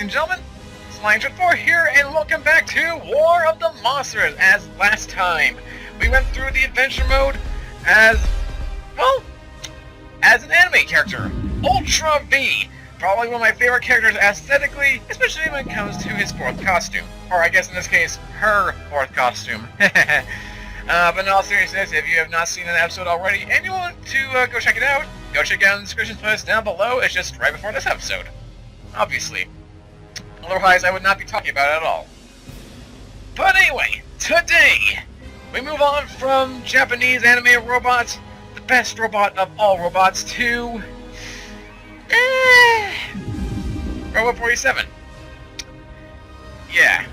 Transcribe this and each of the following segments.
ladies and gentlemen, Slime4 here, and welcome back to War of the Monsters. As last time, we went through the adventure mode as, well, as an anime character, Ultra V. Probably one of my favorite characters aesthetically, especially when it comes to his fourth costume. Or I guess in this case, her fourth costume. But in all seriousness, if you have not seen an episode already and you want to go check it out, go check out the description post down below. It's just right before this episode. Obviously. Otherwise, I would not be talking about it at all. But anyway, today, we move on from Japanese anime robots, the best robot of all robots, to... Robo-47. Yeah.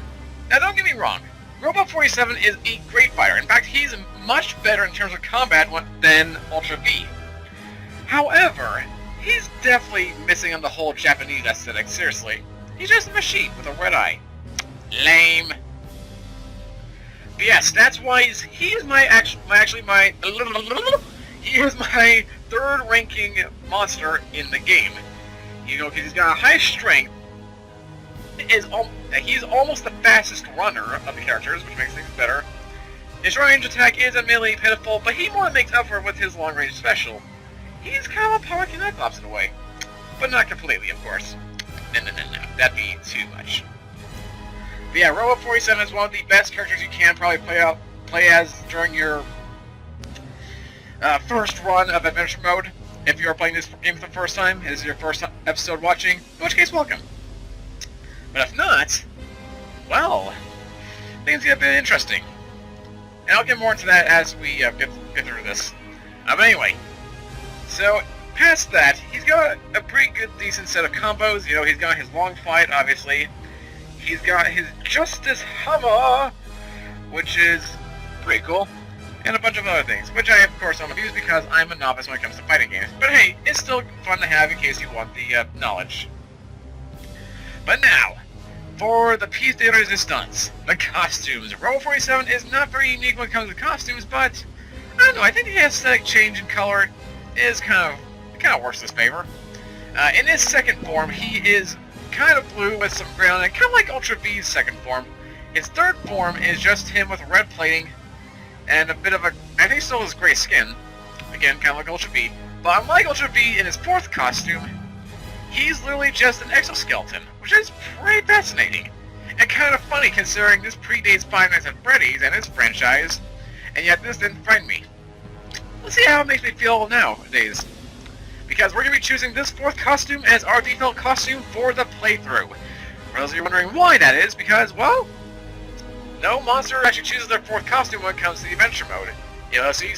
Now don't get me wrong, Robo-47 is a great fighter. In fact, he's much better in terms of combat than Ultra V. However, he's definitely missing on the whole Japanese aesthetic, seriously. He's just a machine with a red eye. Lame. But yes, that's why he is my third ranking monster in the game. You know, because he's got a high strength. He's almost the fastest runner of the characters, which makes things better. His range attack is admittedly pitiful, but he more than makes up for it with his long range special. He's kind of a power Cyclops in a way. But not completely, of course. No. That'd be too much. But yeah, Robo-47 is one of the best characters you can probably play as during your first run of Adventure Mode. If you're playing this game for the first time, this is your first episode watching, in which case, welcome. But if not, well, things get a bit interesting. And I'll get more into that as we get through this. But anyway, so past that, he's got a pretty good, decent set of combos. You know, he's got his long fight, obviously. He's got his Justice Hammer, which is pretty cool. And a bunch of other things, which I, of course, don't use because I'm a novice when it comes to fighting games. But hey, it's still fun to have in case you want the knowledge. But now, for the piece de resistance, the costumes. Robo-47 is not very unique when it comes to costumes, but I don't know, I think the aesthetic change in color is kind of works his favor. In his second form, he is kind of blue with some brown, and kind of like Ultra V's second form. His third form is just him with red plating and a bit of a, I think still has gray skin. Again, kind of like Ultra V. But unlike Ultra V in his fourth costume, he's literally just an exoskeleton, which is pretty fascinating. And kind of funny considering this predates Five Nights at Freddy's and its franchise, and yet this didn't frighten me. Let's see how it makes me feel nowadays. Because we're going to be choosing this fourth costume as our default costume for the playthrough. For those of you wondering why that is, because, well, no monster actually chooses their fourth costume when it comes to the adventure mode. You'll see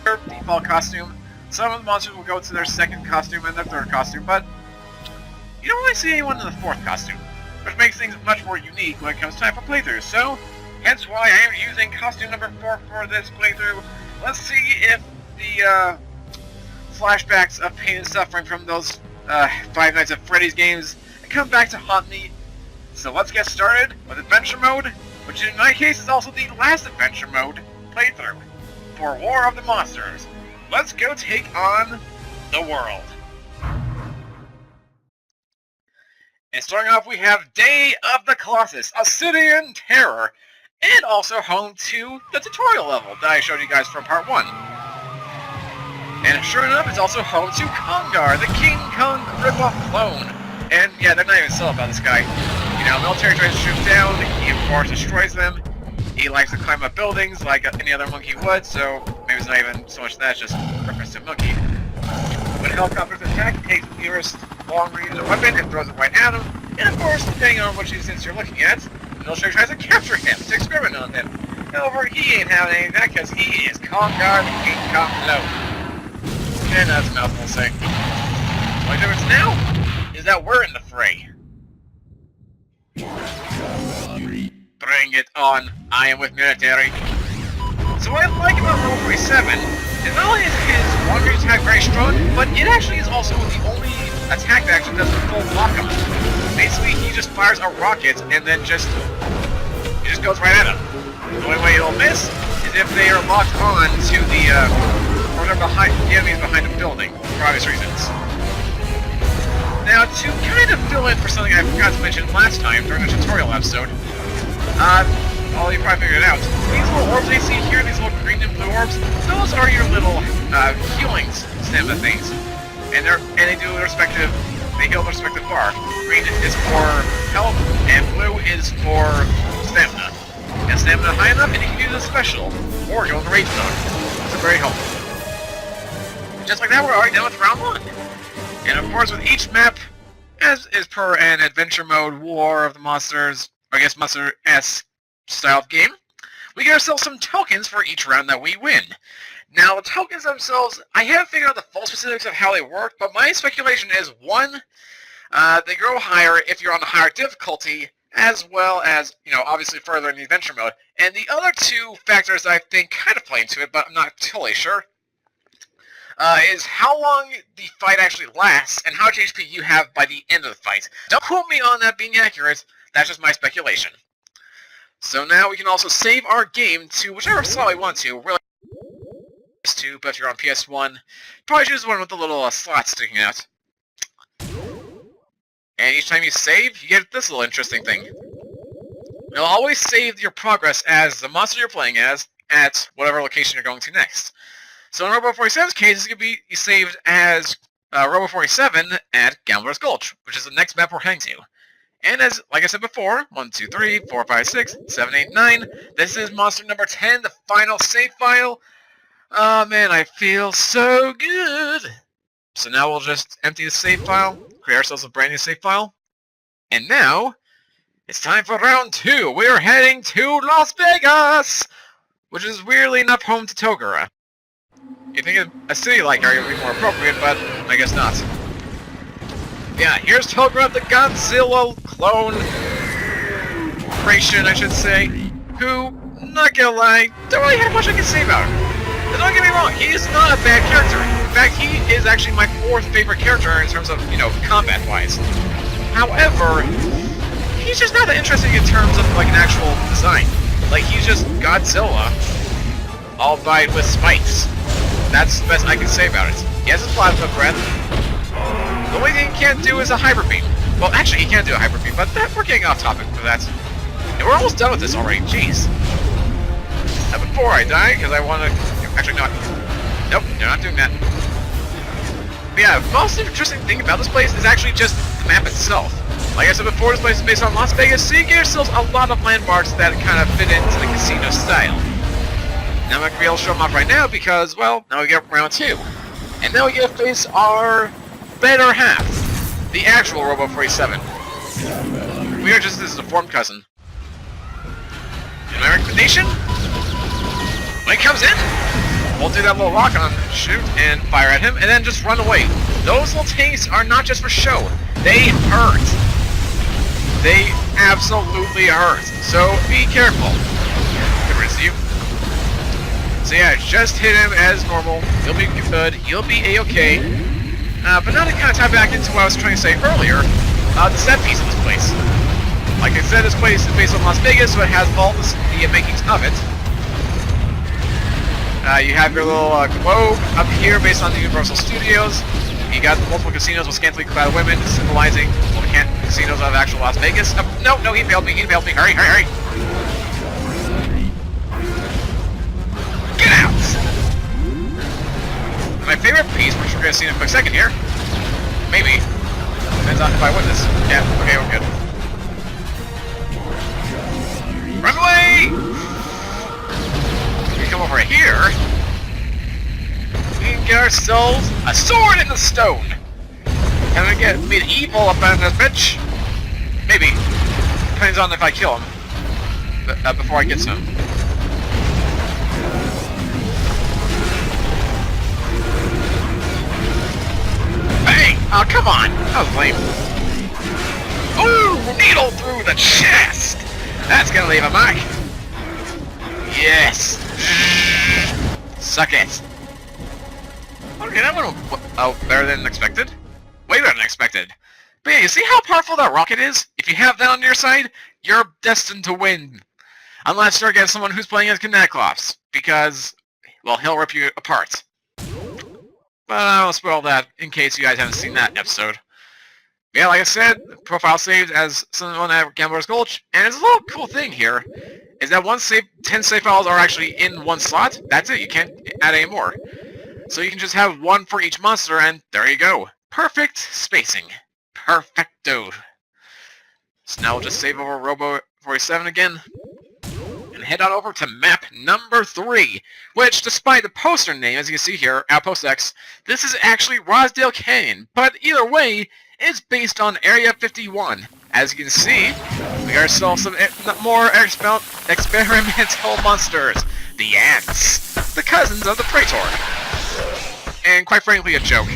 their default costume. Some of the monsters will go to their second costume and their third costume, but you don't really see anyone in the fourth costume, which makes things much more unique when it comes time for playthroughs. So, hence why I am using costume number 4 for this playthrough. Let's see if the flashbacks of pain and suffering from those Five Nights at Freddy's games come back to haunt me. So let's get started with Adventure Mode, which in my case is also the last Adventure Mode playthrough for War of the Monsters. Let's go take on the world. And starting off, we have Day of the Colossus, a city in terror, and also home to the tutorial level that I showed you guys from part 1. And sure enough, it's also home to Kongar, the King Kong ripoff clone. And yeah, they're not even subtle about this guy. You know, military tries to shoot him down, he of course destroys them. He likes to climb up buildings like any other monkey would, so maybe it's not even so much that, it's just reference to a monkey. When helicopters attack, he takes the nearest long-range weapon and throws it right at him. And of course, depending on which instance you're looking at, the military tries to capture him to experiment on him. However, he ain't having any of that because he is Kongar, the King Kong clone. And that's a mouthful to say. The only difference now is that we're in the fray. Bring it on, I am with military. So what I like about Robo-47 is not only is his long-range attack very strong, but it actually is also the only attack that actually does a full lock-on. Basically, he just fires a rocket and then just goes right at him. The only way he'll miss is if they are locked on to the, or they're behind, the enemies behind the building, for obvious reasons. Now, to kind of fill in for something I forgot to mention last time during the tutorial episode, well, you probably figured it out. These little orbs you see here, these little green and blue orbs, those are your little healing stamina things. And they do the respective, they heal the respective bar. Green is for health, and blue is for stamina. And stamina high enough, and you can do the special, or go in the rage mode. So very helpful. Just like that, we're already done with round 1. And of course, with each map, as is per an adventure mode, War of the Monsters, or I guess Monster-esque style of game, we get ourselves some tokens for each round that we win. Now, the tokens themselves, I haven't figured out the full specifics of how they work, but my speculation is, one, they grow higher if you're on the higher difficulty, as well as, you know, obviously further in the adventure mode. And the other two factors I think kind of play into it, but I'm not totally sure, is how long the fight actually lasts and how much HP you have by the end of the fight. Don't quote me on that being accurate, that's just my speculation. So now we can also save our game to whichever slot we want to. Really, PS2, but if you're on PS1, probably choose one with the little slots sticking out. And each time you save, you get this little interesting thing. It'll always save your progress as the monster you're playing as at whatever location you're going to next. So in Robo-47's case, it's going to be saved as Robo-47 at Gambler's Gulch, which is the next map we're heading to. And as, like I said before, 1, 2, 3, 4, 5, 6, 7, 8, 9, this is monster number 10, the final save file. Oh man, I feel so good! So now we'll just empty the save file, create ourselves a brand new save file. And now, it's time for round 2! We're heading to Las Vegas! Which is weirdly enough home to Togura. You'd think a city-like area would be more appropriate, but I guess not. Yeah, here's Togura, the Godzilla clone creation, I should say, who, not gonna lie, don't really have much I can say about him. But don't get me wrong, he is not a bad character. In fact, he is actually my 4th favorite character in terms of, you know, combat-wise. However, he's just not that interesting in terms of, like, an actual design. Like, he's just Godzilla, albeit with spikes. That's the best I can say about it. He has his plasma breath. The only thing he can't do is a hyper beam. Well, actually, he can do a hyper beam, but we're getting off topic for that. And we're almost done with this already. Jeez. Now, before I die, because I want to... Actually, no. Nope, you're not doing that. But yeah, the most interesting thing about this place is actually just the map itself. Like I said before, this place is based on Las Vegas, so you get yourselves a lot of landmarks that kind of fit into the casino style. Now I'm not going to be able to show them off right now because, well, now we get round 2. And now we get to face our better half, the actual Robo-47. We are just his deformed cousin. And my recommendation? When he comes in, we'll do that little rock on, shoot, and fire at him, and then just run away. Those little tanks are not just for show. They hurt. They absolutely hurt. So be careful. Good riddance to you. So yeah, just hit him as normal. You'll be good. You'll be a-okay. But now to kind of tie back into what I was trying to say earlier, the set piece of this place. Like I said, this place is based on Las Vegas, so it has all the makings of it. You have your little globe up here based on the Universal Studios. You got multiple casinos with scantily clad women symbolizing the casinos of actual Las Vegas. No, he failed me, hurry! Get out! And my favorite piece, which we're going to see in a quick second here, maybe, depends on if I win this. Yeah, okay, we're good. Run away! We come over here, we can get ourselves a sword in the stone. Can I get medieval up on this bitch? Maybe. Depends on if I kill him. But, before I get to him. Bang! Oh, come on! That was lame. Ooh! Needle through the chest! That's gonna leave a mark. Yes! Suck it! Okay, that went better than expected. Way better than expected. But yeah, you see how powerful that rocket is? If you have that on your side, you're destined to win. Unless you're against someone who's playing as Kineclops, because, well, he'll rip you apart. But I won't spoil that in case you guys haven't seen that episode. Yeah, like I said, profile saved as someone at Gambler's Gulch, and there's a little cool thing here, is that 10 save files are actually in one slot. That's it, you can't add any more. So you can just have one for each monster, and there you go. Perfect spacing. Perfecto. So now we'll just save over Robo-47 again, and head on over to map number 3, which, despite the poster name, as you can see here, Outpost X, this is actually Rosdale Canyon, but either way, it's based on Area 51. As you can see, we are still some more experimental monsters. The ants. The cousins of the Praetor. And quite frankly, a joke.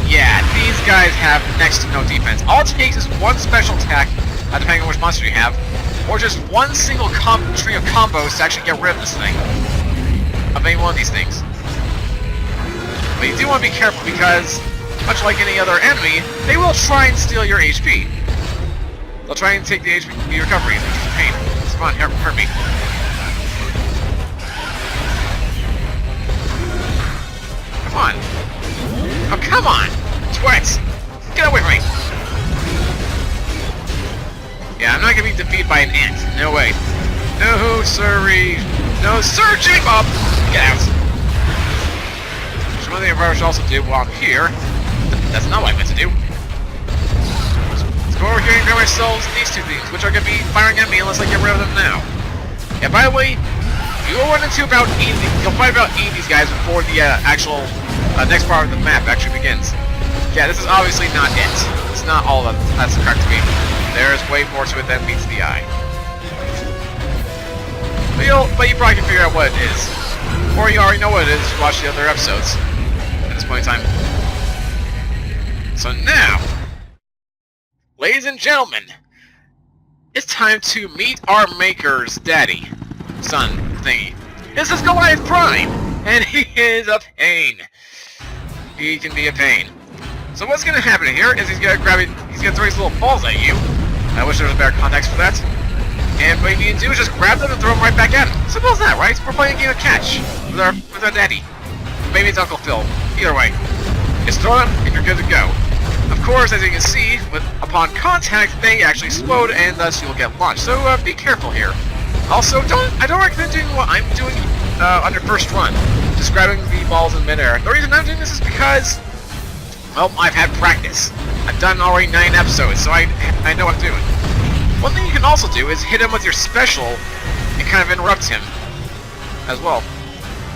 Yeah, these guys have next to no defense. All it takes is one special attack, depending on which monster you have, or just one single string of combos to actually get rid of this thing. Of any one of these things. But you do want to be careful because, much like any other enemy, they will try and steal your HP. They'll try and take the HP recovery, which is a pain. So come on, hurt me. Come on. Oh, come on! Twix! Get away from me! Yeah, I'm not gonna be defeated by an ant. No way. No, sirree. No, sir, Jacob! Get out! One thing I should also do while I'm here, that's not what I meant to do. Let's go over here and grab ourselves these two things, which are going to be firing at me unless I get rid of them now. Yeah, by the way, you will run into about 80, you'll fight about 80 of these guys before the actual next part of the map actually begins. Yeah, this is obviously not it. It's not all that's correct to me. There's way more to it than meets the eye. But you probably can figure out what it is. Or you already know what it is if you watch the other episodes. At this point in time. So now, ladies and gentlemen, it's time to meet our maker's daddy, son thingy. This is Goliath Prime, and he is a pain. He can be a pain. So what's gonna happen here is he's gonna throw his little balls at you. I wish there was a better context for that. And what you need to do is just grab them and throw them right back at him. Simple as that, right? We're playing a game of catch with our daddy. Maybe it's Uncle Phil. Either way, just throw them and you're good to go. Of course, as you can see, upon contact, they actually explode and thus you'll get launched. So be careful here. Also, I don't recommend doing what I'm doing on your first run, just grabbing the balls in midair. The reason I'm doing this is because, well, I've had practice. I've done already 9 episodes, so I know what I'm doing. One thing you can also do is hit him with your special and kind of interrupt him as well.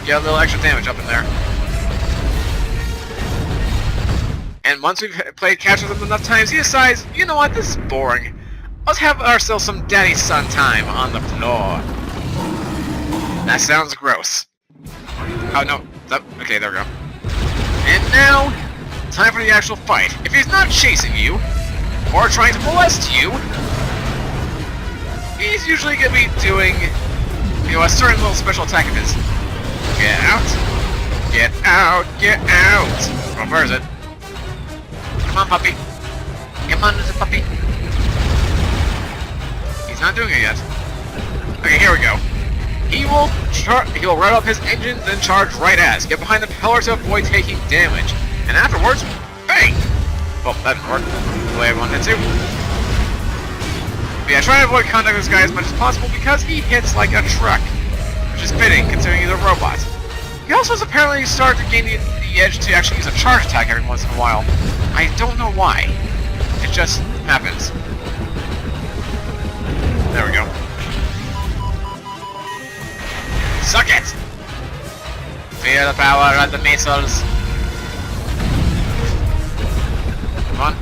Get a little extra damage up in there. And once we've played catch with him enough times, he decides, you know what, this is boring. Let's have ourselves some daddy-son time on the floor. That sounds gross. Oh, no. Okay, there we go. And now, time for the actual fight. If he's not chasing you, or trying to molest you, he's usually going to be doing, a certain little special attack of his. Get out! Get out! Get out! Well, where is it? Come on, puppy. Come on, little puppy. He's not doing it yet. Okay, here we go. He will rev up his engines and charge right at us. Get behind the pillar to avoid taking damage. And afterwards, bang! Well, that didn't work the way I wanted it to. But yeah, try to avoid contact with this guy as much as possible because he hits like a truck. Which is fitting, considering he's a robot. He also has apparently started to gain the edge to actually use a charge attack every once in a while. I don't know why. It just happens. There we go. Suck it! Feel the power of the missiles. Come on.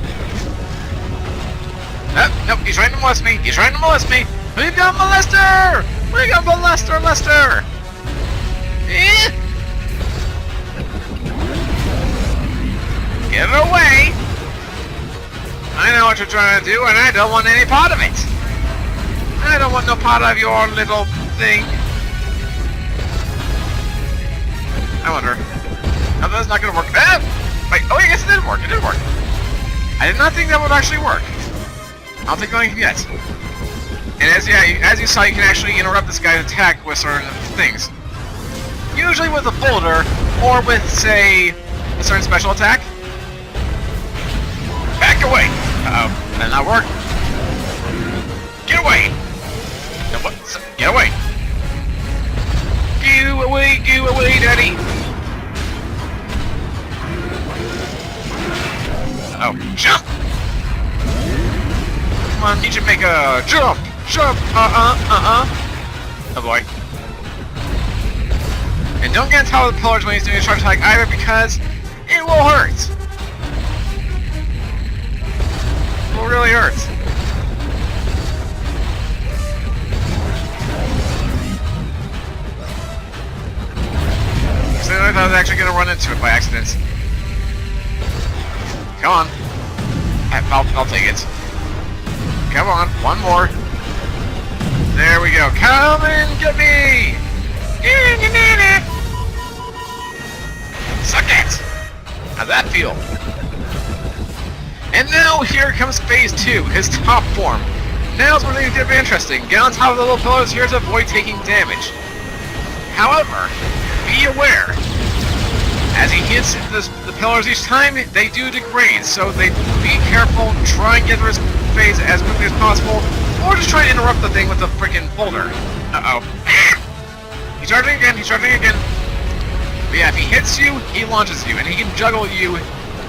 Nope, he's trying to molest me. He's trying to molest me. We got molester! We got molester, Lester! Eh? Get away! I know what you're trying to do, and I don't want any part of it. I don't want no part of your little thing. I wonder. Now that's not gonna work. Ah! Wait, oh, I guess it did work. It did work. I did not think that would actually work. I'll take anything yet. And as you saw, you can actually interrupt this guy's attack with certain things. Usually with a boulder, or with, say, a certain special attack. That did not work. Get away! No, what? Get away! Go away, Daddy! Oh, jump! Come on, need you to make a jump! Jump! Oh boy. And don't get on top of the pillars when he's doing a charge attack either, because it will hurt! It will really hurt. So I thought I was actually going to run into it by accident. Come on. I'll take it. Come on, one more. There we go. Come and get me! Suck it! How's that feel? And now here comes phase 2, his top form. Now's where things get interesting. Get on top of the little pillars here to avoid taking damage. However, be aware, as he hits the pillars each time, they do degrade, so be careful, try and get through his phase as quickly as possible, or just try and interrupt the thing with a freaking boulder. Uh-oh. He's charging again, But yeah, if he hits you, he launches you, and he can juggle you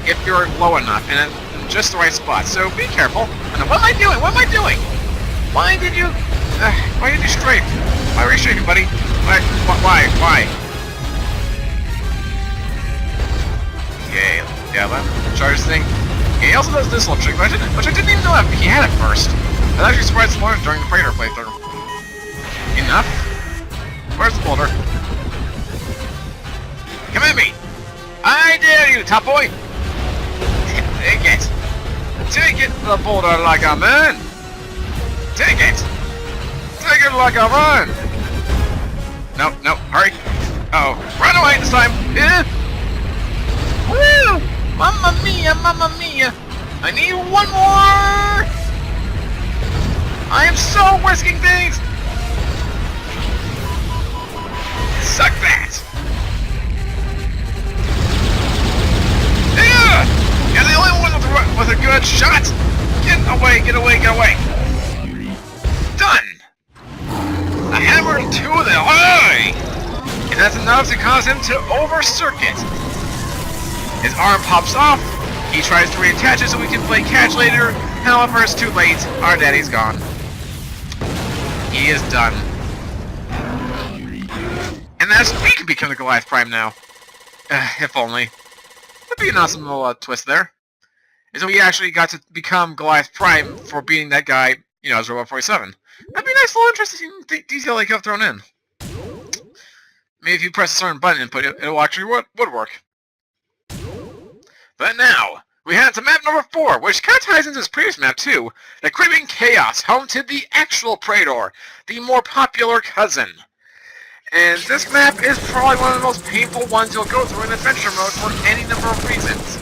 if you're low enough, and in just the right spot, so be careful. And what am I doing? Why did you strafe? Why were you strafing, buddy? Why? Okay, yeah, let him charge this thing. Okay, he also does this little trick, which I didn't even know he had at first. I was actually surprised to learn during the Praetor playthrough. Enough. Where's the boulder? Come at me! I dare you, top boy! Take it! Take it, the boulder, like a man! Take it! Take it like a man! No, hurry! Oh, run away this time! Woo! Mamma mia! I need one more! I am so risking things! Suck that! Yeah! You're the only one with a good shot! Get away! Done! A hammer to the eye! And that's enough to cause him to over-circuit. His arm pops off, he tries to reattach it so we can play catch later, however it's too late, our daddy's gone. He is done. And that's we can become the Goliath Prime now. If only. That'd be an awesome little twist there. And so we actually got to become Goliath Prime for beating that guy, as Robo-47. That'd be a nice little interesting detail they could have thrown in. Maybe if you press a certain button input, it'll actually would work. But now, we head to map number 4, which kind of ties into this previous map too, the Caribbean Chaos, home to the actual Praetor, the more popular cousin. And this map is probably one of the most painful ones you'll go through in adventure mode for any number of reasons.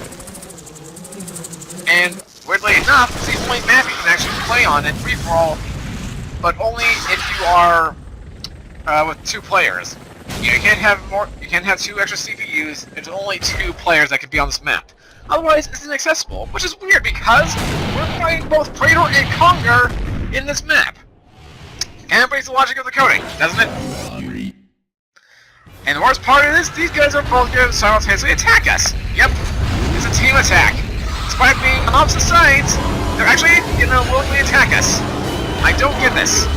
And, weirdly enough, it's the only map you can actually play on in free-for-all, but only if you are with 2 players. You can't have 2 extra CPUs, there's only 2 players that can be on this map. Otherwise, it's inaccessible, which is weird because we're fighting both Praetor and Conger in this map. Kind of breaks the logic of the coding, doesn't it? And the worst part is, these guys are both going to simultaneously attack us. Yep, it's a team attack. Despite being on opposite sides, they're actually willingly attack us. I don't get this.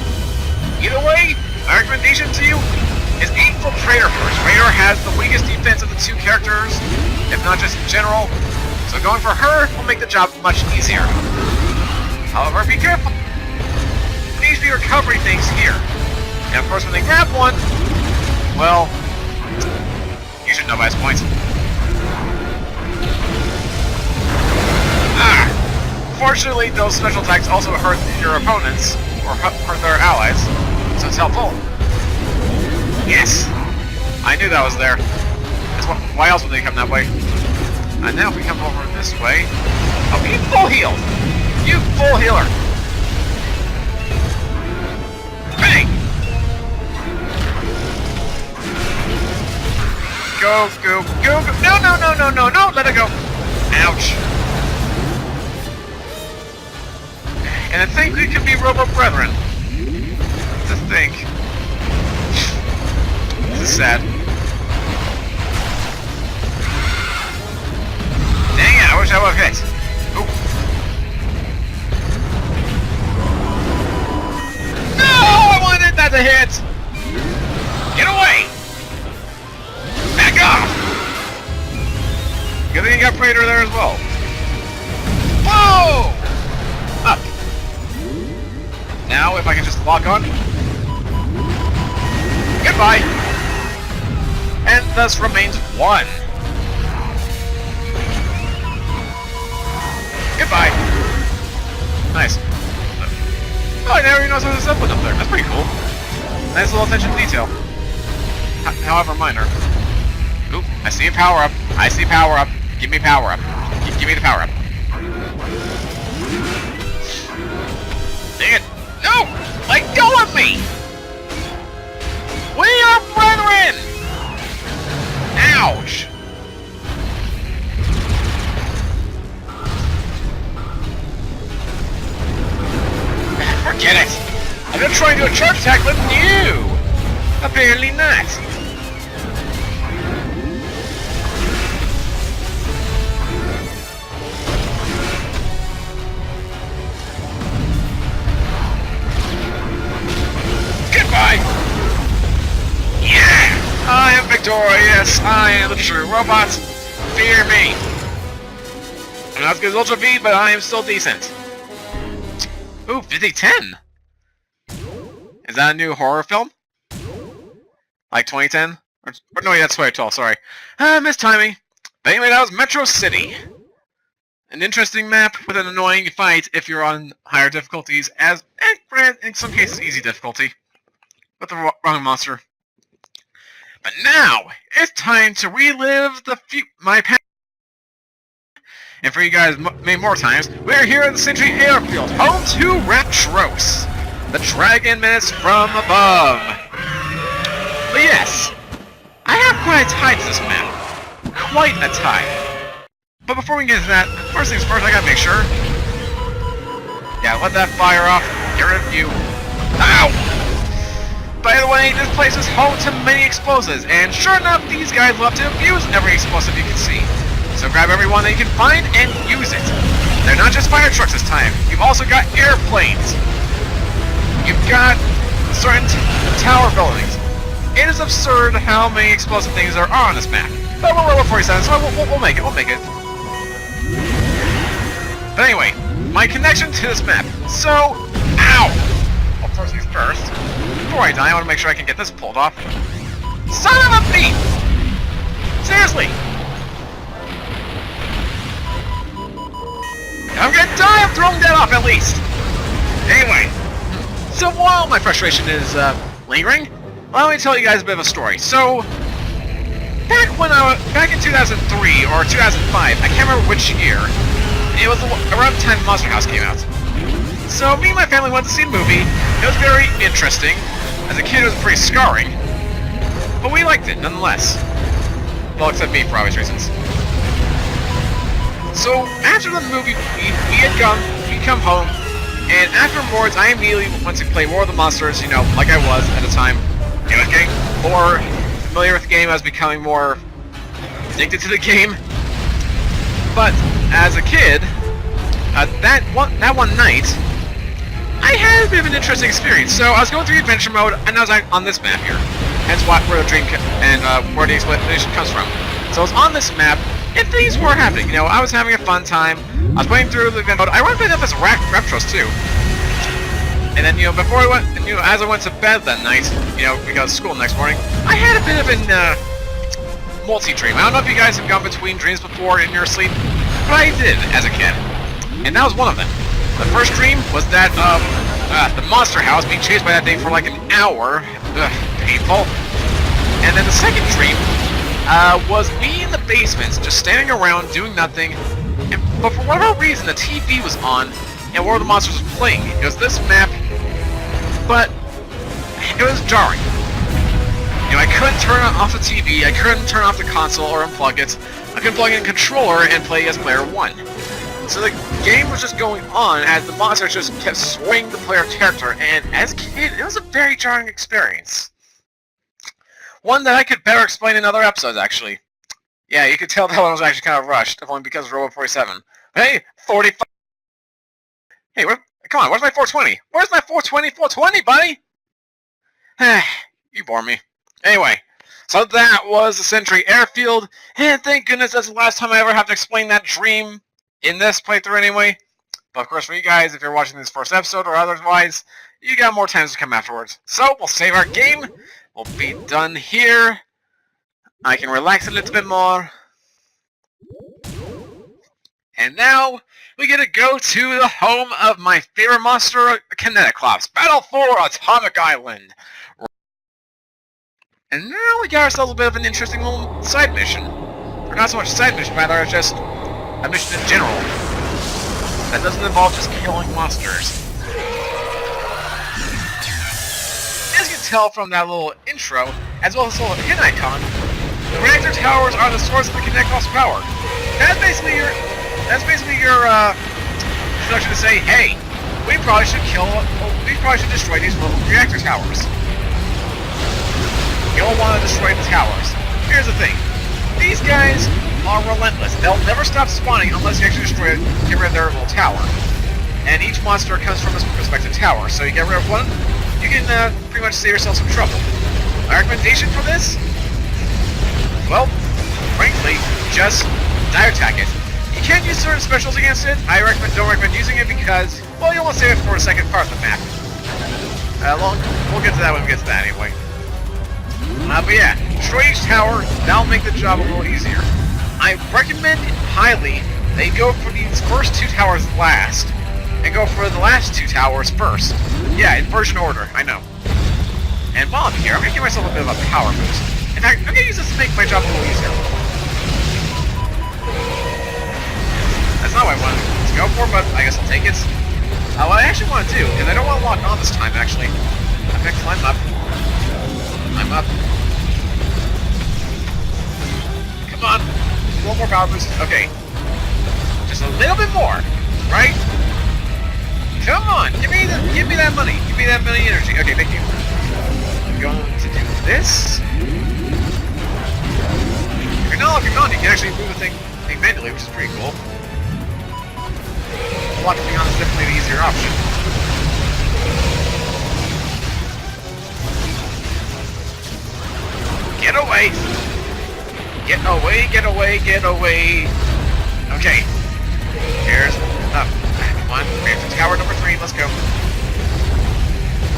Either way, my recommendation to you is aim for Praetor first. Praetor has the weakest defense of the 2 characters, if not just in general, so going for her will make the job much easier. However, be careful. These be recovery things here. And of course when they grab one, well, you should know by this point. Fortunately, those special attacks also hurt your opponents, or hurt their allies, so it's helpful. Yes! I knew that was there. Why else would they come that way? And now if we come over this way... Oh, you full heal! You full healer! Bang! Go! No! Let it go! Ouch! I think we could be Robo-brethren. To think. This is sad. Dang it, I wish I would have hit. Ooh. No! I wanted that to hit! Get away! Back off! Good thing you got Praetor there as well. Whoa! Up. Now, if I can just lock on. Goodbye! And thus remains 1. Goodbye! Nice. Oh, I never even noticed there was a zipline up there. That's pretty cool. Nice little attention to detail. However minor. Oop, I see a power-up. I see power-up. Give me power-up. Give me the power-up. Dang it! No! Let go of me! We are brethren! Ouch! Forget it! I'm gonna try and do a charge attack, but no! Apparently not. Goodbye! Yeah! I am victorious! I am the true robot! Fear me! I'm not as good as Ultra V, but I am still decent. Ooh, 5010! Is that a new horror film? Like 2010? Or no, that's 2012, sorry. Mistiming. But anyway, that was Metro City. An interesting map with an annoying fight if you're on higher difficulties, as in some cases easy difficulty. With the wrong monster. But now, it's time to relive my past. And for you guys many more times, we're here at the Sentry Airfield, home to Retros, the Dragon Menace from above. But yes, I have quite a tie to this map. Quite a tie. But before we get into that, first things first, I gotta make sure. Yeah, let that fire off. Get rid of you. Ow! By the way, this place is home to many explosives, and sure enough, these guys love to abuse every explosive you can see. So grab every one that you can find and use it. They're not just fire trucks this time. You've also got airplanes. You've got certain tower buildings. It is absurd how many explosive things there are on this map. But we're Robo-47, so we'll make it. We'll make it. But anyway, my connection to this map. So, ow! Well, first things first. Before I die, I want to make sure I can get this pulled off. Son of a beep! Seriously! I'm gonna die of throwing that off at least! Anyway, so while my frustration is lingering, let me tell you guys a bit of a story. So, back in 2003 or 2005, I can't remember which year, it was around the time Monster House came out. So me and my family went to see a movie. It was very interesting. As a kid, it was pretty scarring, but we liked it nonetheless. Well, except me for obvious reasons. So, after the movie, we come home, and afterwards, I immediately went to play War of the Monsters, you know, like I was at the time. I was getting more familiar with the game, I was becoming more addicted to the game. But, as a kid, that one night, I had a bit of an interesting experience. So, I was going through adventure mode, and I was on this map here. Hence where the dream and where the explanation comes from. So, I was on this map, and things were happening. You know, I was having a fun time. I was playing through the event mode. I run up as Retros too. And then, you know, before I went, you know, as I went to bed that night, you know, because school next morning, I had a bit of an multi-dream. I don't know if you guys have gone between dreams before in your sleep, but I did as a kid, and that was one of them. The first dream was that the monster house being chased by that thing for like an hour. Painful. And then the second dream was me in the basement, just standing around doing nothing. But for whatever reason, the TV was on, and War of the Monsters was playing. It was this map, but it was jarring. You know, I couldn't turn off the TV, I couldn't turn off the console or unplug it. I couldn't plug in a controller and play as player 1. So the game was just going on as the monster just kept swinging the player character, and as a kid, it was a very jarring experience. One that I could better explain in other episodes, actually. Yeah, you could tell that one was actually kind of rushed, only because of Robo-47. Hey, 45... Hey, come on, where's my 420? Where's my 420, 420, buddy? You bore me. Anyway, so that was the Sentry Airfield, and thank goodness that's the last time I ever have to explain that dream in this playthrough anyway. But of course for you guys, if you're watching this first episode or otherwise, you got more times to come afterwards. So, we'll save our game, we'll be done here. I can relax a little bit more. And now, we get to go to the home of my favorite monster, Kineticlops. Battle for Atomic Island! And now we got ourselves a bit of an interesting little side mission. Or not so much a side mission, rather just a mission in general. That doesn't involve just killing monsters. As you can tell from that little intro, as well as this little pin icon, the reactor towers are the source of the Kineticlops power. That's basically your introduction to say, hey, we probably should destroy these little reactor towers. You'll want to destroy the towers. Here's the thing. These guys are relentless. They'll never stop spawning unless you actually get rid of their little tower. And each monster comes from a respective tower. So you get rid of one, you can pretty much save yourself some trouble. My recommendation for this? Well, frankly, just dive attack it. You can use certain specials against it. I don't recommend using it because, well, you'll want to save it for the second part of the map. We'll get to that when we get to that anyway. But yeah, destroy each tower, that'll make the job a little easier. I recommend highly they go for these first two towers last, and go for the last two towers first. Yeah, inversion order, I know. And while I'm here, I'm going to give myself a bit of a power boost. In fact, I'm going to use this to make my job a little easier. That's not what I wanted to go for, but I guess I'll take it. What I actually want to do, because I don't want to lock on this time, actually, I'm going to climb up. I'm up. Come on. Just a little more power boost. Okay. Just a little bit more. Right? Come on. Give me that money. Give me that money energy. Okay, thank you. I'm going to do this. If you're not looking on, you can actually move the thing manually, which is pretty cool. Locking on is definitely the easier option. Get away! Get away, get away, get away! Okay. Here's... come on. Here's tower number 3, let's go.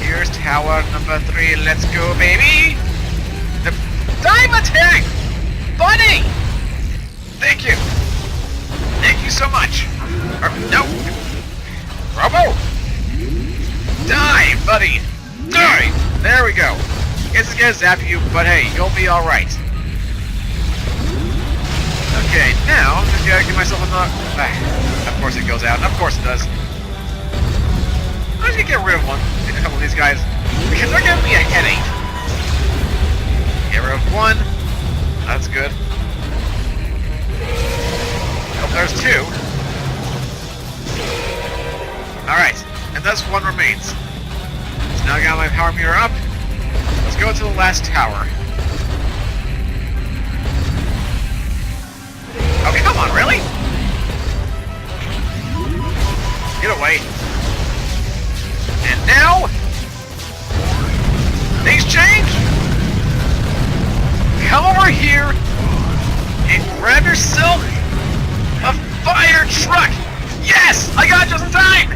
Here's tower number 3, let's go, baby! The dive attack! Buddy! Thank you! Thank you so much! No! Robo! Die, buddy! Die! There we go. Guess it's gonna zap you, but hey, you'll be alright. Okay, now I'm just gonna give myself another... of course it goes out. Of course it does. I'm just gonna get rid of a couple of these guys, because they're giving me a headache. Get rid of one. That's good. Oh, there's 2. Alright, and thus 1 remains. So now I got my power meter up. Let's go to the last tower. Oh, come on, really? Get away. And now... things change! Come over here and grab yourself a fire truck! Yes! I got it just in time!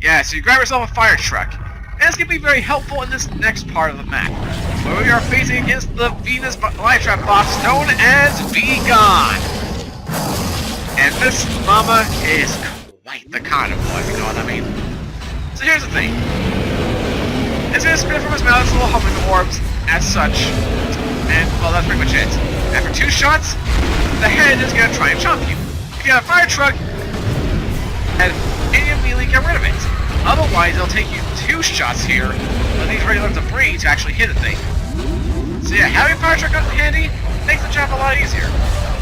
Yeah, so you grab yourself a fire truck. And it's going to be very helpful in this next part of the map, where we are facing against the Venus flytrap box known as Be-Gone. And this mama is quite the carnival, if you know what I mean. So here's the thing. It's going to spit from his mouth its little humming orbs, as such. And, well, that's pretty much it. After 2 shots, the head is going to try and chomp you. If you got a fire truck, and you immediately get rid of it. Otherwise, it'll take you 2 shots here with these regular debris to actually hit a thing. So yeah, having a fire truck handy makes the job a lot easier.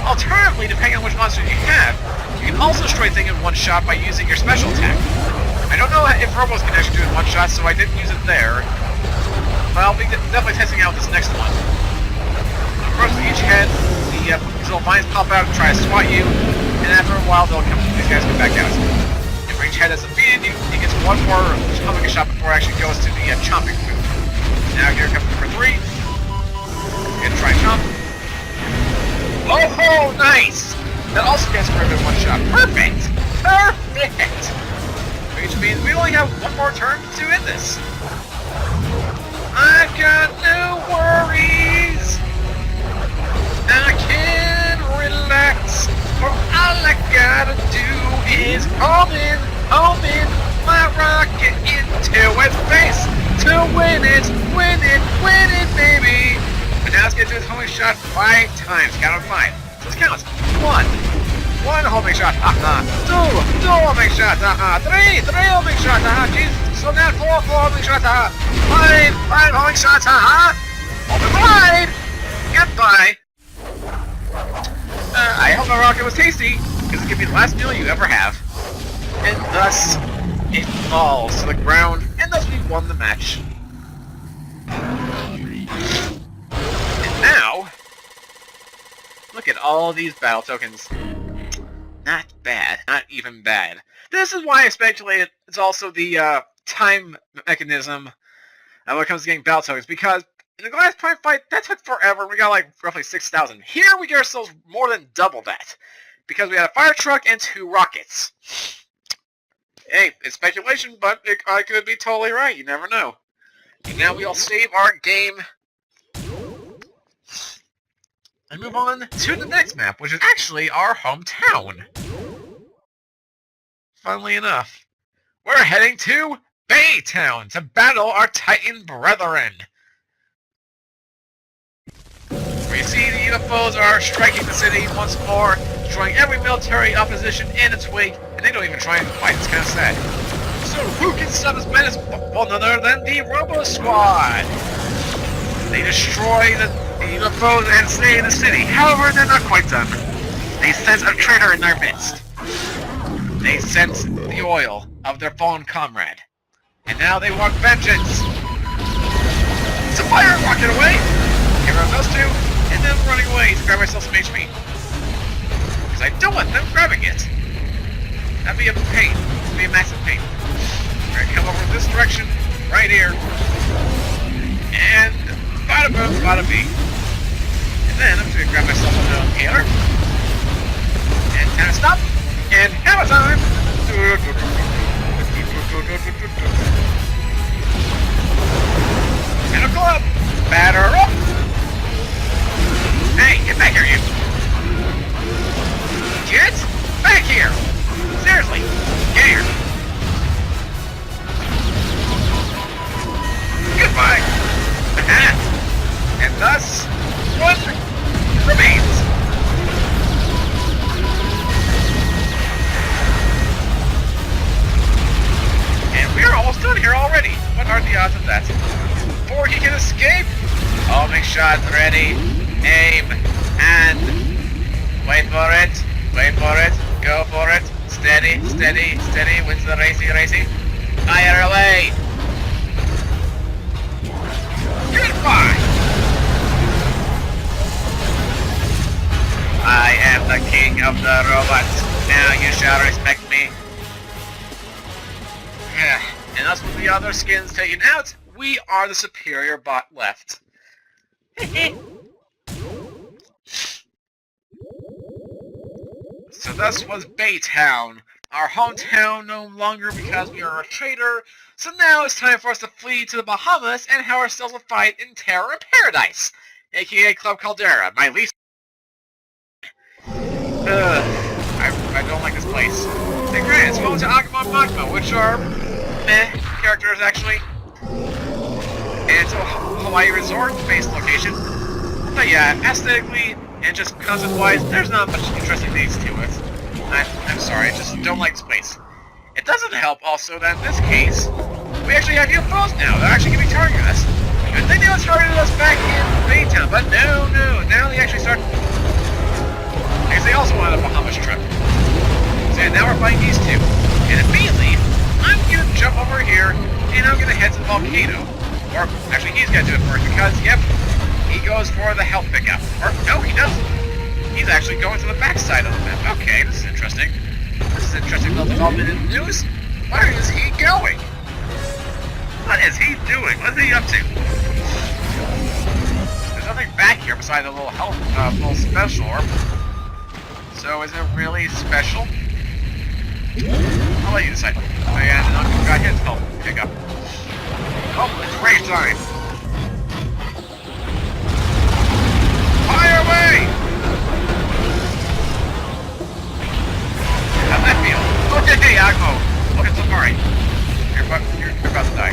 Alternatively, depending on which monster you have, you can also destroy things in one shot by using your special attack. I don't know if Robos can actually do it in one shot, so I didn't use it there. But I'll be definitely testing out this next one. Of course, with each head, these little vines pop out and try to swat you, and after a while, these guys come back out. And for each head that's defeated, it gets one more chomping shot before it actually goes to the chomping move. Now here comes number 3. Gonna try and chomp. Oh, nice! That also gets rid of it in one shot. Perfect! Perfect! Which means we only have one more turn to end this. I've got no worries. I can relax. For all I gotta do is home in my rocket into its face to win it, baby. And now let's get to his homing shot 5 times. Count on 5. So let's count. 1 homing shot, haha. 2 homing shots, haha. 3 homing shots, haha. Jesus. So now 4 homing shots, haha. 5 homing shots, haha. Open wide. Goodbye. I hope my rocket was tasty, because it could be the last meal you ever have. And thus, it falls to the ground, and thus we won the match. And now, look at all these battle tokens. Not bad. Not even bad. This is why I speculated it's also the time mechanism when it comes to getting battle tokens, because in the last Prime fight, that took forever. We got like roughly 6,000. Here we get ourselves more than double that, because we had a fire truck and 2 rockets. Hey, it's speculation, but I could be totally right. You never know. And now we'll save our game and move on to the next map, which is actually our hometown. Funnily enough, we're heading to Baytown to battle our Titan brethren. We see the UFOs are striking the city once more, destroying every military opposition in its wake, and they don't even try and fight. It's kind of sad. So who can stop this menace? Well, none other than the Robo Squad. They destroy the UFOs and stay in the city. However, they're not quite done. They sense a traitor in their midst. They sense the oil of their fallen comrade. And now they want vengeance. So fire and rocket away. Get rid of those 2, and then I'm running away to grab myself some HP. Because I don't want them grabbing it. That'd be a pain. It'd be a massive pain. We're gonna come over this direction, right here. And bada boom, bada bing. And then I'm just gonna grab myself a inhaler. And time to stop. And hammer time! Tentacle up! Batter up! Hey, get back here, you! Kids? Back here! Seriously! Get here! Goodbye! And thus, 1 remains! And we're almost done here already. What are the odds of that? Before he can escape, homing shot ready, aim, and wait for it, go for it, steady, wins the racy, fire away. Goodbye. I am the king of the robots. Now you shall respect me. And us with the other skins taken out, we are the superior bot left. So thus was Baytown, our hometown no longer because we are a traitor. So now it's time for us to flee to the Bahamas and have ourselves a fight in Terror in Paradise, aka Club Caldera, my least. I don't like this place. And granted, it's going to Agumon Magma, which are meh characters actually. And it's a Hawaii resort-based location. But yeah, aesthetically and just concept-wise, there's not much interesting things to it. I'm sorry, I just don't like this place. It doesn't help also that in this case, we actually have UFOs now. They're actually going to be targeting us. I think they was targeting us back in Baytown, but no. Now they actually start... Because they also wanted a Bahamas trip. So yeah, now we're fighting these two. And immediately, I'm gonna jump over here, and I'm gonna head to the volcano. Or, actually, he's gonna do it first, because, yep, he goes for the health pickup. Or, no, he doesn't. He's actually going to the backside of the map. Okay, this is interesting. This is an interesting little development in the news. Where is he going? What is he doing? What is he up to? There's nothing back here besides a little health, little special orb. So is it really special? I'll let you decide. Oh yeah, and I've got his health pickup. Oh, it's rage time! Fire away! How's that feel? Oh, hey, Agmo! Look at Safari. You're about to die.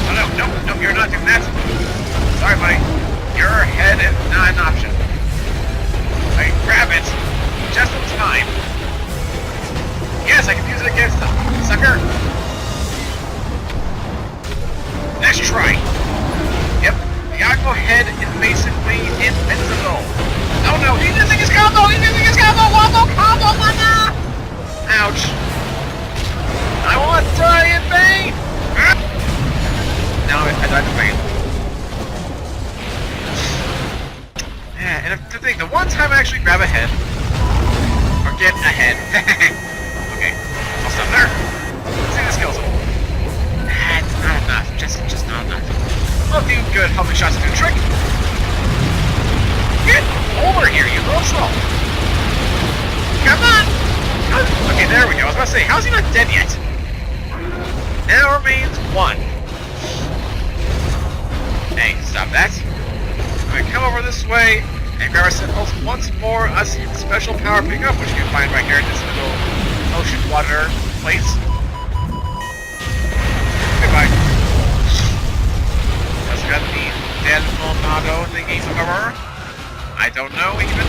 Oh, no, you're not doing that. Sorry, buddy. Your head is not an option. I grab it just in time. Yes, I can use it against them. Sucker! Next try. Yep, the Agmo head is basically invincible. No, he's using his combo! Wombo combo, mana! Ouch. I want to die in vain! No, I died in vain. Yeah, and to think, the one time I actually grab a head, or get a head. Okay, I'll stop there. Let's see the skills. That's not enough, just not enough. I'll do good helping shots to do a trick. Get over here, you little troll. Come on! Okay, there we go. I was about to say, how's he not dead yet? Now remains one. Hey, stop that. I'm gonna come over this way and grab ourselves once more a special power pickup, which you can find right here in this little ocean water place. Goodbye. Just got the dead Monago thingy over. I don't know even.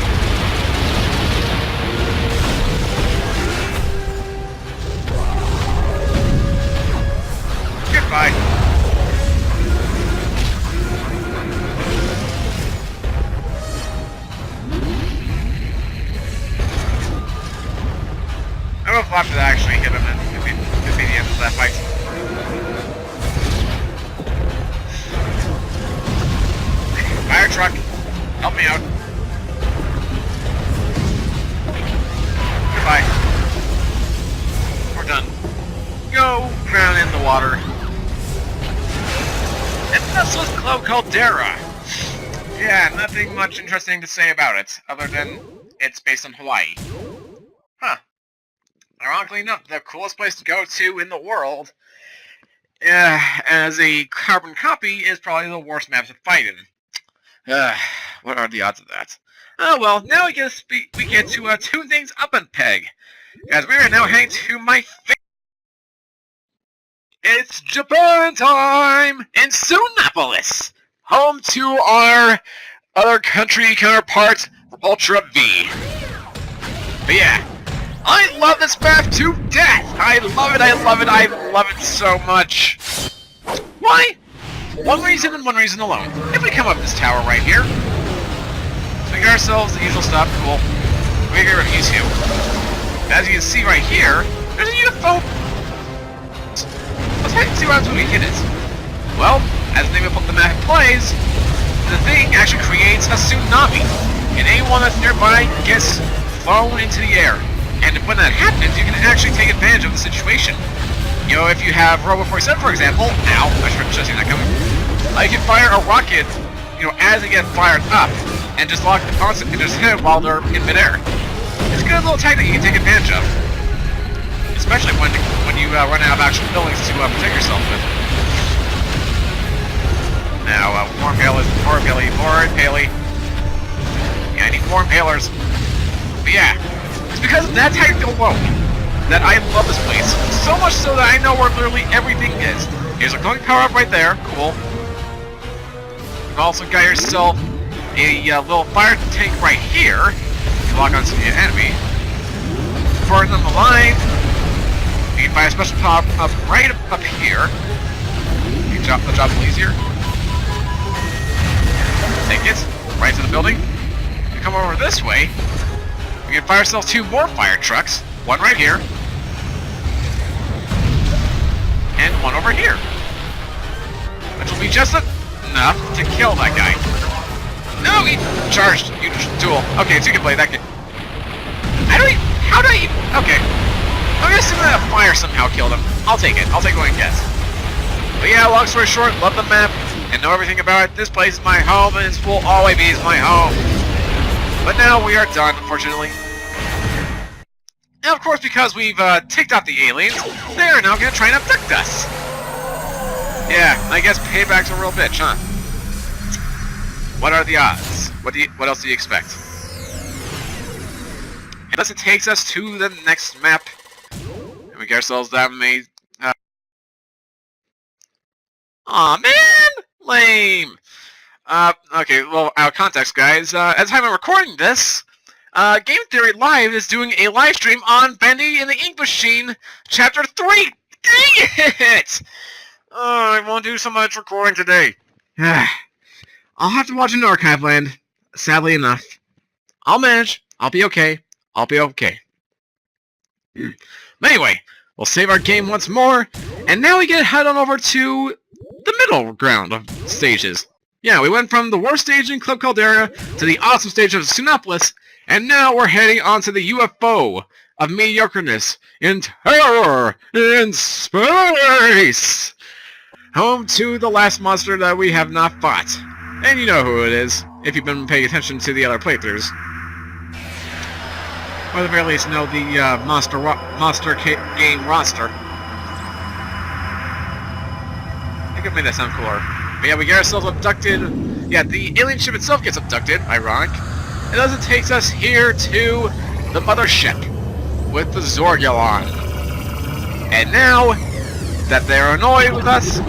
Goodbye. I don't know if we'll have to actually hit him and it'd be the end of that fight. Fire truck, help me out. Goodbye. We're done. Go drown in the water. And this was Club Caldera. Yeah, nothing much interesting to say about it, other than it's based on Hawaii. Huh. Ironically enough, the coolest place to go to in the world, as a carbon copy, is probably the worst map to fight in. What are the odds of that? Oh well, now we get to tune things up a peg, as we are now heading to my favorite. It's Japan time in Sunapolis, home to our other country counterpart, Ultra V. But yeah, I love this map to death! I love it so much. Why? One reason and one reason alone. If we come up this tower right here, so we get ourselves the usual stuff, cool. We get reviews too. As you can see right here, there's a UFO. Let's see what happens when we hit it. Well, as the name of the map plays, the thing actually creates a tsunami, and anyone that's nearby gets thrown into the air. And when that happens, you can actually take advantage of the situation. You know, if you have Robo-47, for example, ow, I should have seen that coming. You can fire a rocket, you know, as it gets fired up, and just lock the opponents and just hit it while they're in midair. It's a good little tactic you can take advantage of, especially when you run out of actual buildings to protect yourself with. Now, more Paley. Yeah, I need more Impalers. But yeah, it's because of that tactic alone that I love this place. So much so that I know where literally everything is. Here's a glowing power-up right there. Cool. You've also got yourself a little fire tank right here to lock onto the enemy. Burn them alive. You can buy a special power-up right up here. You can drop the job easier. take it. Right to the building. We come over this way. We can fire ourselves 2 more fire trucks. One right here. And one over here. Which will be just enough to kill that guy. No, he charged. You duel. Okay, so you can play that game. How do I even... Okay. I'm gonna assume that a fire somehow killed him. I'll take it. I'll take one guess. But yeah, long story short, love the map and know everything about it. This place is my home and it will always be my home. But now we are done, unfortunately. And of course, because we've ticked out the aliens, they are now gonna try and abduct us. Yeah, I guess payback's a real bitch, huh? What are the odds? What else do you expect? Unless it takes us to the next map. And we get ourselves that made... Aw, man! Lame! Okay, well, out of context, guys. At the time I'm recording this, Game Theory Live is doing a live stream on Bendy and the Ink Machine, Chapter 3! Dang it! Oh, I won't do so much recording today. I'll have to watch in Archive Land, sadly enough. I'll manage. I'll be okay. I'll be okay. But anyway, we'll save our game once more, and now we get to head on over to the middle ground of stages. Yeah, we went from the worst stage in Club Caldera to the awesome stage of Sunopolis, and now we're heading onto the UFO of mediocreness in terror in space! Home to the last monster that we have not fought. And you know who it is, if you've been paying attention to the other playthroughs. Or at the very least, know the monster game roster. I think I made that sound cooler. But yeah, we get ourselves abducted. Yeah, the alien ship itself gets abducted, ironic. It doesn't take us here to the mothership with the Zorgulon. And now that they're annoyed with us,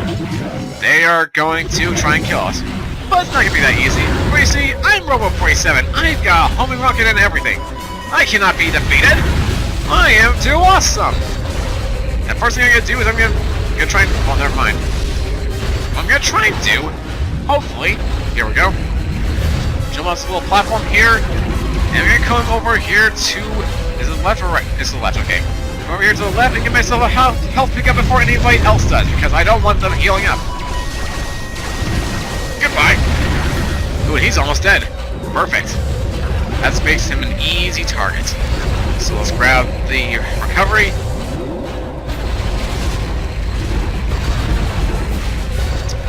they are going to try and kill us. But it's not going to be that easy. For you see, I'm Robo-47. I've got a homing rocket and everything. I cannot be defeated. I am too awesome. The first thing I'm going to do is I'm going to try and... Well, never mind. What I'm going to try and do, hopefully... Here we go. Jump on this little platform here. And I'm going to come over here to... Is it left or right? It's the left, okay. Come over here to the left and get myself a health pickup before anybody else does, because I don't want them healing up. Goodbye. Ooh, he's almost dead. Perfect. That makes him an easy target. So let's grab the recovery.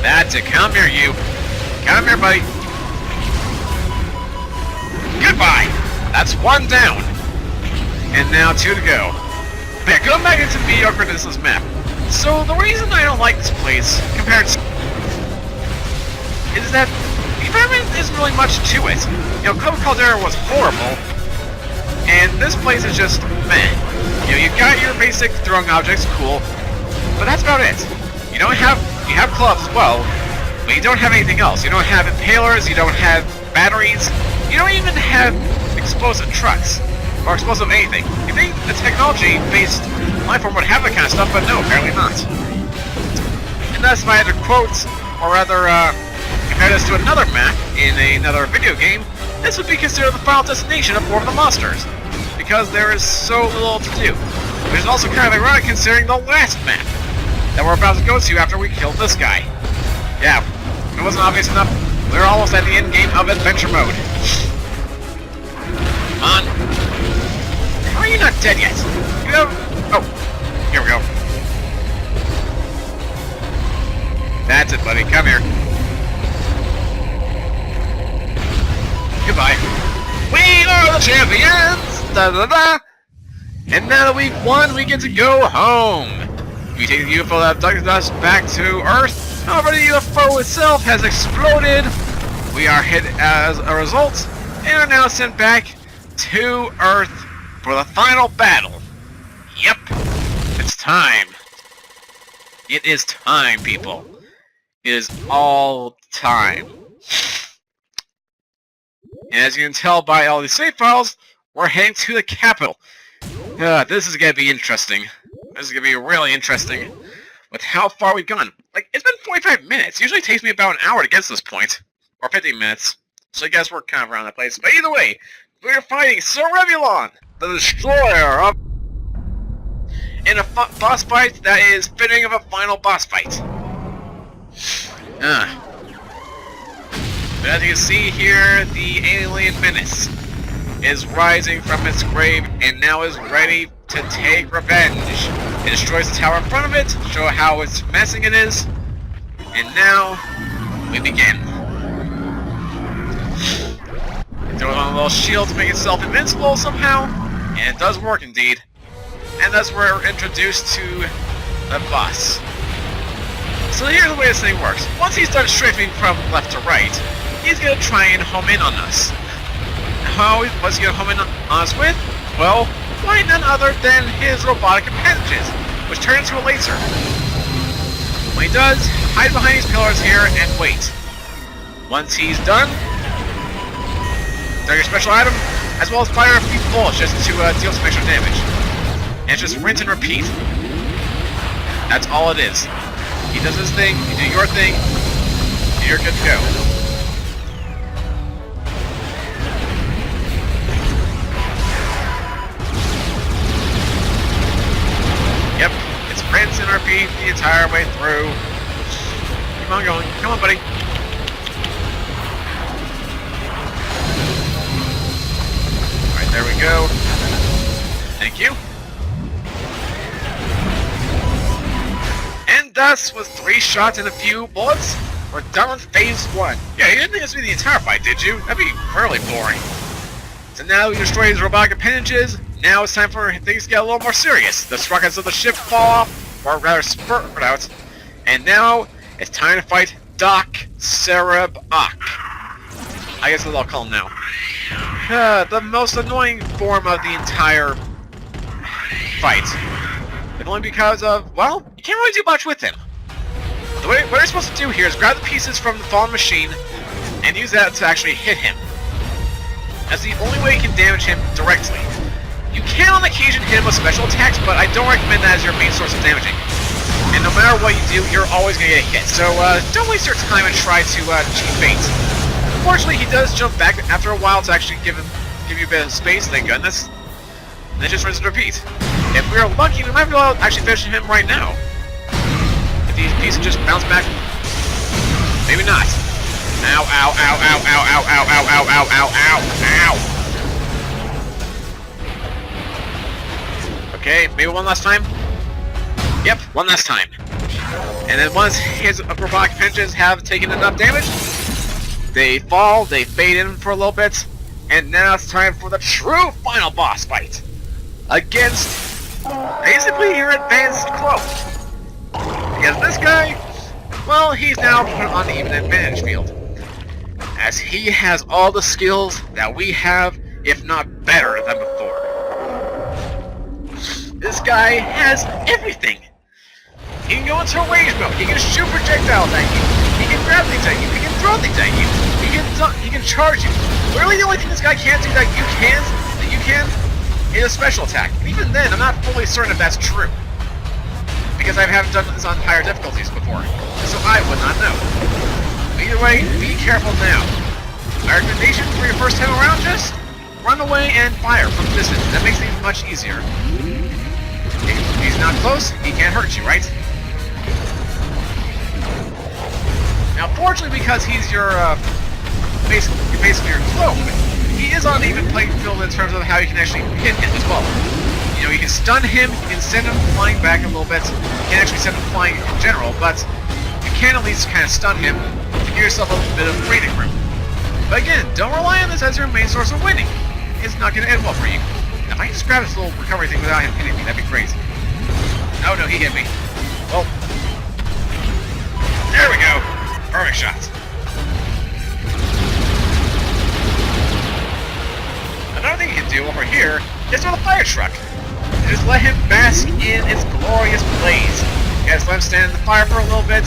That's it. Come here, you. Come here, buddy. Goodbye. That's 1 down. And now 2 to go. Yeah, going back into mediocreness map. So the reason I don't like this place compared to is that the environment isn't really much to it. You know, Club Caldera was horrible, and this place is just meh. You know, you got your basic throwing objects, cool, but that's about it. You have clubs, well, but you don't have anything else. You don't have impalers, you don't have batteries, you don't even have explosive trucks, or explosive anything. You think the technology-based lifeform would have that kind of stuff, but no, apparently not. And thus, if I had to quote, or rather, compare this to another map in another video game, this would be considered the final destination of War of the Monsters, because there is so little to do. Which is also kind of ironic considering the last map that we're about to go to after we killed this guy. Yeah, if it wasn't obvious enough, we're almost at the end game of Adventure Mode. Come on. How are you not dead yet? You know... Oh, here we go. That's it, buddy. Come here. Goodbye. We are the champions! Da da da! And now that we've won, we get to go home! We take the UFO that abducted us back to Earth. However, the UFO itself has exploded. We are hit as a result, and are now sent back to Earth for the final battle. Yep. It's time. It is time, people. It is all time. And as you can tell by all these save files, we're heading to the capital. This is going to be interesting. This is going to be really interesting with how far we've gone. Like, it's been 45 minutes. Usually it takes me about an hour to get to this point. Or 50 minutes. So I guess we're kind of around that place. But either way, we're fighting Cerebulon, the Destroyer of... in a boss fight that is fitting of a final boss fight. But as you can see here, the alien menace is rising from its grave and now is ready to take revenge. It destroys the tower in front of it, show how it's messing it is, and now we begin. It throws on a little shield to make itself invincible somehow, and it does work indeed. And that's where we're introduced to the boss. So here's the way this thing works. Once he's done strafing from left to right, he's gonna try and home in on us. What's he gonna home in on us with? Well, why none other than his robotic appendages, which turn into a laser. When he does, hide behind these pillars here and wait. Once he's done, throw your special item, as well as fire a few bullets just to deal some extra damage. And it's just rinse and repeat. That's all it is. He does his thing, you do your thing, and you're good to go. Yep, it's rinse and repeat the entire way through. Keep on going. Come on, buddy. Alright, there we go. Thank you. And thus, with 3 shots and a few bullets, we're done with phase 1. Yeah, you didn't think this would be the entire fight, did you? That'd be really boring. So now we destroy his robotic appendages. Now it's time for things to get a little more serious. The sprockets of the ship fall off, or rather spurt out. And now, it's time to fight Doc Cerebok. I guess that's what I'll call him now. The most annoying form of the entire fight. If only because of, well, you can't really do much with him. What you're supposed to do here is grab the pieces from the fallen machine and use that to actually hit him. That's the only way you can damage him directly. You can on occasion hit him with special attacks, but I don't recommend that as your main source of damaging. And no matter what you do, you're always going to get hit. So don't waste your time and try to cheat bait. Unfortunately, he does jump back after a while to actually give you a bit of space, thank goodness. And then just rinse and repeat. If we are lucky, we might be able to actually finish him right now. If these pieces just bounce back. Maybe not. Ow, ow, ow, ow, ow, ow, ow, ow, ow, ow, ow, ow, ow. Okay, maybe one last time? Yep, one last time. And then once his robotic appendages have taken enough damage, they fall, they fade in for a little bit, and now it's time for the true final boss fight. Against, basically, your advanced clone. Because this guy, well, he's now put on the even advantage field. As he has all the skills that we have, if not better than before. This guy has everything. He can go into a rage mode, he can shoot projectiles at you, he can grab things at you, he can throw things at you, he can charge you. Literally the only thing this guy can't do that you can, is a special attack. And even then, I'm not fully certain if that's true. Because I haven't done this on higher difficulties before, so I would not know. But either way, be careful now. My recommendation for your first time around, just run away and fire from distance. That makes things much easier. If he's not close, he can't hurt you, right? Now, fortunately, because he's your, basically your clone, he is on an even playing field in terms of how you can actually hit him as well. You know, you can stun him, you can send him flying back a little bit, you can't actually send him flying in general, but you can at least kind of stun him to give yourself a little bit of breathing room. But again, don't rely on this as your main source of winning. It's not going to end well for you. Now, if I can just grab this little recovery thing without him hitting me, that'd be great. Oh no, he hit me. Well, there we go. Perfect shot. Another thing you can do over here is throw the fire truck. And just let him bask in its glorious blaze. You guys let him stand in the fire for a little bit.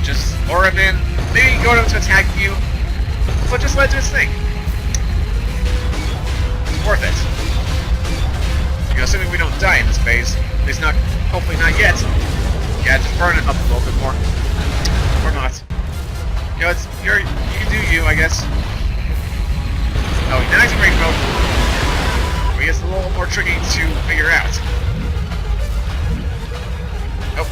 Just lure him in. Maybe go to him to attack you. But just let it do its thing. It's worth it. You know, assuming we don't die in this phase. At least not, hopefully not yet. Yeah, just burn it up a little bit more. Or not. You know, you can do you, I guess. Oh, now he's in range mode. Where it's a little more tricky to figure out. Oh.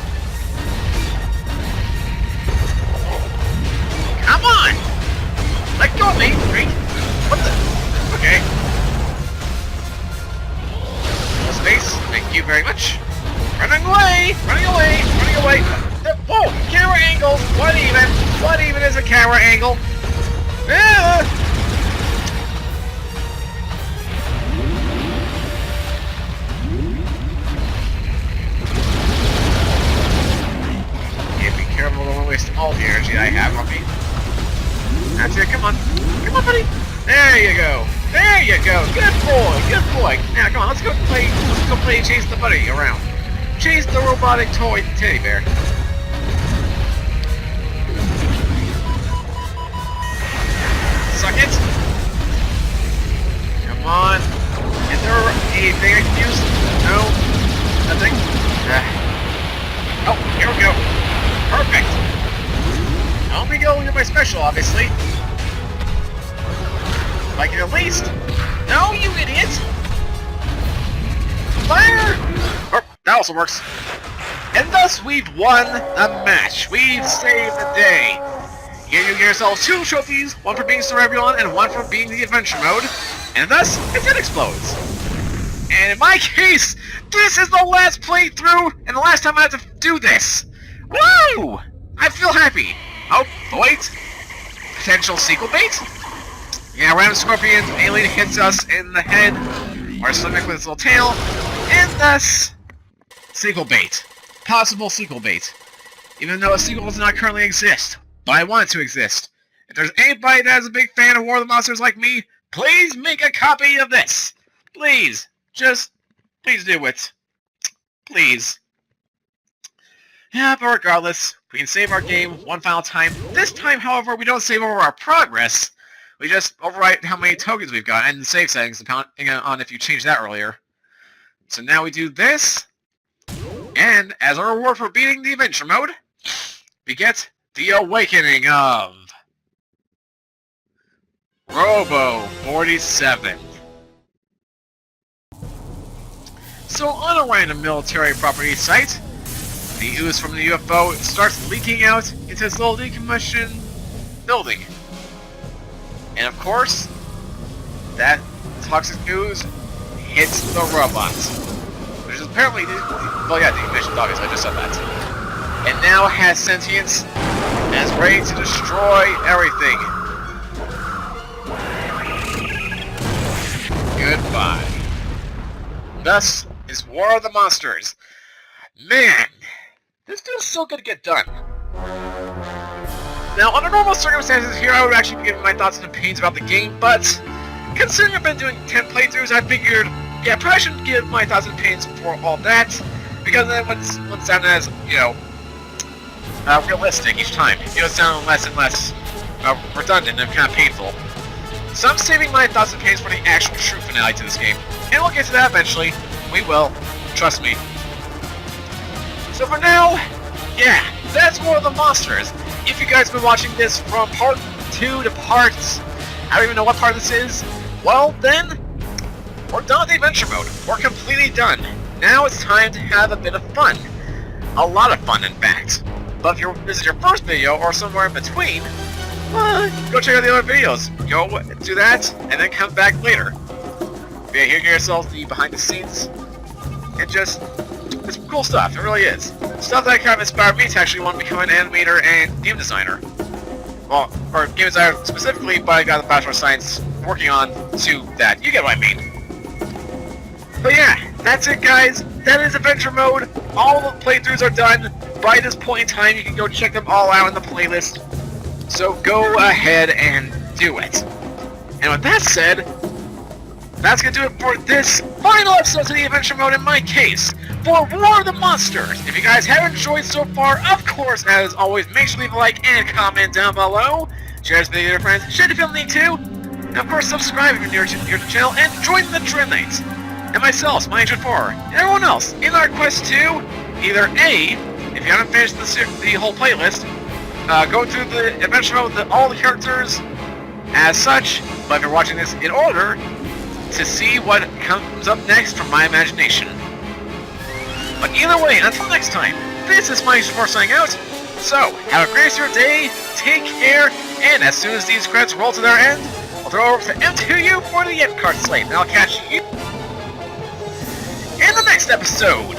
Come on! Let go of me! Right? What the? Okay. Space, thank you very much. Running away! Running away! Running away! Whoa! Camera angles! What even? What even is a camera angle? Ah! Yeah, be careful, don't waste all the energy I have on me. That's it, come on. Come on, buddy! There you go! There you go! Good boy! Good boy! Now, come on, let's go play Chase the Buddy around. Chase the robotic toy teddy bear. Suck it! Come on! Is there anything I can use? No? Nothing? Oh, here we go! Perfect! I'll be going to my special, obviously. If I can at least... No, you idiot! Fire! Oh, that also works. And thus, we've won the match. We've saved the day. Here you get yourselves 2 trophies, one for being Sir Everyone and one for being the adventure mode. And thus, it explodes. And in my case, this is the last playthrough and the last time I have to do this. Woo! I feel happy. Oh, wait. Potential sequel bait? Yeah, random scorpion alien hits us in the head, or stomach with its little tail, and thus, sequel bait. Possible sequel bait. Even though a sequel does not currently exist, but I want it to exist. If there's anybody that is a big fan of War of the Monsters like me, please make a copy of this. Please. Just, please do it. Please. Yeah, but regardless, we can save our game one final time. This time, however, we don't save over our progress. We just overwrite how many tokens we've got and the save settings, depending on if you changed that earlier. So now we do this, and as a reward for beating the adventure mode, we get the awakening of Robo-47. So on a random military property site, the ooze from the UFO starts leaking out into this little decommissioned building. And of course, that toxic ooze hits the robots. Which is apparently, well yeah, decommissioned, obviously, I just said that. And now has sentience and is ready to destroy everything. Goodbye. Thus is War of the Monsters. Man, this feels so good to get done. Now, under normal circumstances here, I would actually be giving my thoughts and opinions about the game, but considering I've been doing 10 playthroughs, I figured, yeah, probably shouldn't give my thoughts and opinions for all that, because then it wouldn't sound as, you know, realistic each time. It would sound less and less redundant and kind of painful. So I'm saving my thoughts and opinions for the actual true finale to this game, and we'll get to that eventually. We will. Trust me. So for now, yeah, that's War of the Monsters. If you guys have been watching this from part 2 to part... I don't even know what part this is. Well, then, we're done with the adventure mode. We're completely done. Now it's time to have a bit of fun. A lot of fun, in fact. But if this is your first video, or somewhere in between, go check out the other videos. Go do that, and then come back later. But yeah, here you get yourselves the behind the scenes. And just... it's cool stuff, it really is. Stuff that kind of inspired me to actually want to become an animator and game designer. Well, or game designer specifically, but I got the Bachelor of Science working on to that. You get what I mean. But yeah, that's it guys. That is adventure mode. All the playthroughs are done. By this point in time, you can go check them all out in the playlist. So go ahead and do it. And with that said, that's going to do it for this final episode of the adventure mode in my case, for War of the Monsters. If you guys have enjoyed so far, of course, as always, make sure to leave a like and comment down below. Share this video with your friends, share the film link too. And of course, subscribe if you're new to the channel, and join the Dream Knights. And myself, my Agent 4, and everyone else in our quest to either A, if you haven't finished the whole playlist, go through the adventure mode with all the characters, as such, but if you're watching this in order to see what comes up next from my imagination. But either way, until next time, this is Mike4 signing out. So, have a great rest of your day, take care, and as soon as these credits roll to their end, I'll throw over to M2U for the end card slate, and I'll catch you in the next episode.